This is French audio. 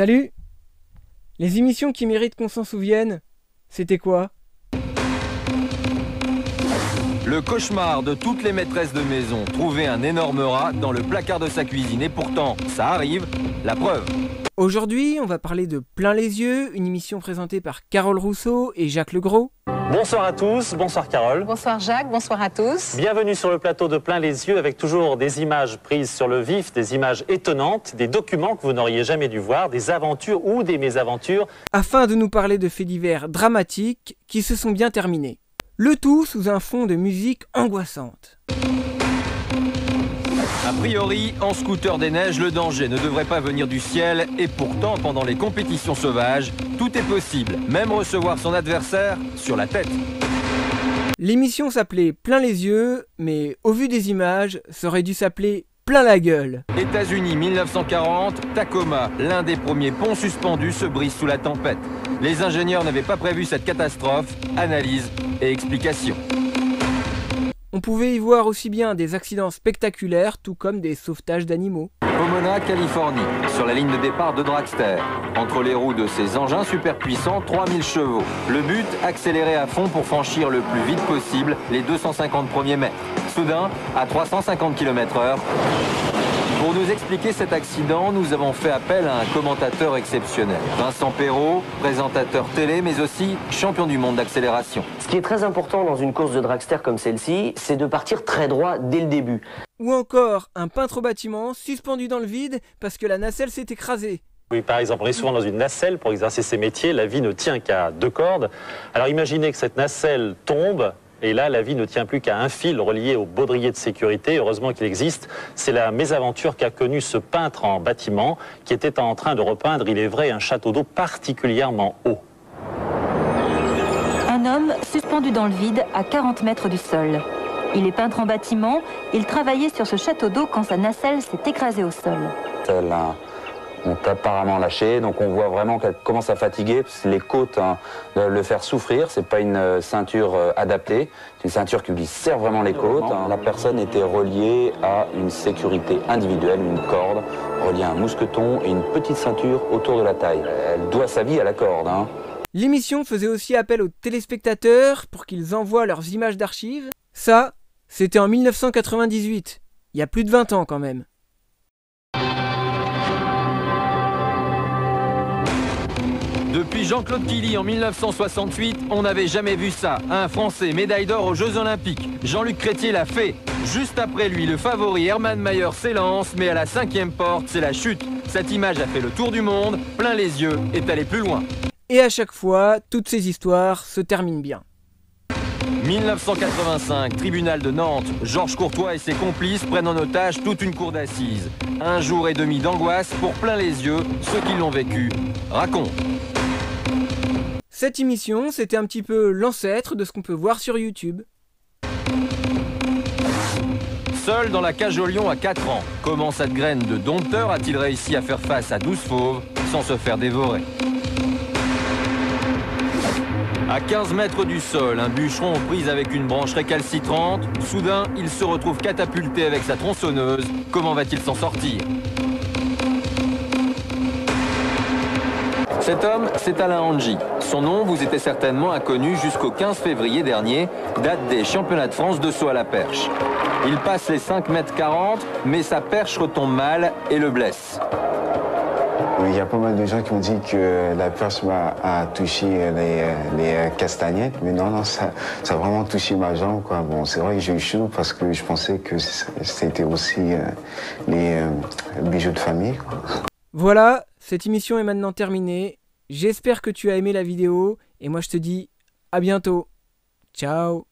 Salut! Les émissions qui méritent qu'on s'en souvienne, c'était quoi? Le cauchemar de toutes les maîtresses de maison, trouver un énorme rat dans le placard de sa cuisine. Et pourtant, ça arrive, la preuve. Aujourd'hui, on va parler de Plein les yeux, une émission présentée par Carole Rousseau et Jacques Legros. Bonsoir à tous, bonsoir Carole. Bonsoir Jacques, bonsoir à tous. Bienvenue sur le plateau de Plein les yeux avec toujours des images prises sur le vif, des images étonnantes, des documents que vous n'auriez jamais dû voir, des aventures ou des mésaventures. Afin de nous parler de faits divers dramatiques qui se sont bien terminés. Le tout sous un fond de musique angoissante. A priori, en scooter des neiges, le danger ne devrait pas venir du ciel. Et pourtant, pendant les compétitions sauvages, tout est possible. Même recevoir son adversaire sur la tête. L'émission s'appelait Plein les yeux, mais au vu des images, ça aurait dû s'appeler Plein la gueule. États-Unis 1940, Tacoma, l'un des premiers ponts suspendus se brise sous la tempête. Les ingénieurs n'avaient pas prévu cette catastrophe. Analyse et explication. On pouvait y voir aussi bien des accidents spectaculaires, tout comme des sauvetages d'animaux. Pomona, Californie, sur la ligne de départ de Dragster. Entre les roues de ces engins super puissants, 3000 chevaux. Le but, accélérer à fond pour franchir le plus vite possible les 250 premiers mètres. Soudain, à 350 km/h. Pour nous expliquer cet accident, nous avons fait appel à un commentateur exceptionnel. Vincent Perrault, présentateur télé, mais aussi champion du monde d'accélération. Ce qui est très important dans une course de dragster comme celle-ci, c'est de partir très droit dès le début. Ou encore un peintre au bâtiment suspendu dans le vide parce que la nacelle s'est écrasée. Oui, par exemple, on est souvent dans une nacelle pour exercer ses métiers. La vie ne tient qu'à 2 cordes. Alors imaginez que cette nacelle tombe. Et là, la vie ne tient plus qu'à un fil relié au baudrier de sécurité. Heureusement qu'il existe. C'est la mésaventure qu'a connue ce peintre en bâtiment qui était en train de repeindre, il est vrai, un château d'eau particulièrement haut. Un homme suspendu dans le vide à 40 mètres du sol. Il est peintre en bâtiment. Il travaillait sur ce château d'eau quand sa nacelle s'est écrasée au sol. Elle ont apparemment lâché, donc on voit vraiment qu'elle commence à fatiguer, parce que les côtes doivent le faire souffrir. C'est pas une ceinture adaptée, c'est une ceinture qui lui serre vraiment les côtes. La personne était reliée à une sécurité individuelle, une corde, reliée à un mousqueton et une petite ceinture autour de la taille. Elle doit sa vie à la corde. L'émission faisait aussi appel aux téléspectateurs pour qu'ils envoient leurs images d'archives. Ça, c'était en 1998, il y a plus de 20 ans quand même. Depuis Jean-Claude Killy en 1968, on n'avait jamais vu ça. Un Français médaille d'or aux Jeux Olympiques. Jean-Luc Crétier l'a fait. Juste après lui, le favori Hermann Maier s'élance, mais à la 5e porte, c'est la chute. Cette image a fait le tour du monde, Plein les yeux est allé plus loin. Et à chaque fois, toutes ces histoires se terminent bien. 1985, tribunal de Nantes. Georges Courtois et ses complices prennent en otage toute une cour d'assises. 1 jour et demi d'angoisse pour Plein les yeux. Ceux qui l'ont vécu racontent. Cette émission, c'était un petit peu l'ancêtre de ce qu'on peut voir sur YouTube. Seul dans la cage au lion à 4 ans, comment cette graine de dompteur a-t-il réussi à faire face à 12 fauves sans se faire dévorer? À 15 mètres du sol, un bûcheron aux prises avec une branche récalcitrante. Soudain, il se retrouve catapulté avec sa tronçonneuse. Comment va-t-il s'en sortir? Cet homme, c'est Alain Angy. Son nom vous était certainement inconnu jusqu'au 15 février dernier, date des championnats de France de saut à la perche. Il passe les 5,40 m, mais sa perche retombe mal et le blesse. Il y a pas mal de gens qui m'ont dit que la perche a touché les castagnettes, mais non, ça a vraiment touché ma jambe, quoi. Bon, c'est vrai que j'ai eu chaud parce que je pensais que c'était aussi les bijoux de famille, quoi. Voilà, cette émission est maintenant terminée. J'espère que tu as aimé la vidéo et moi je te dis à bientôt. Ciao.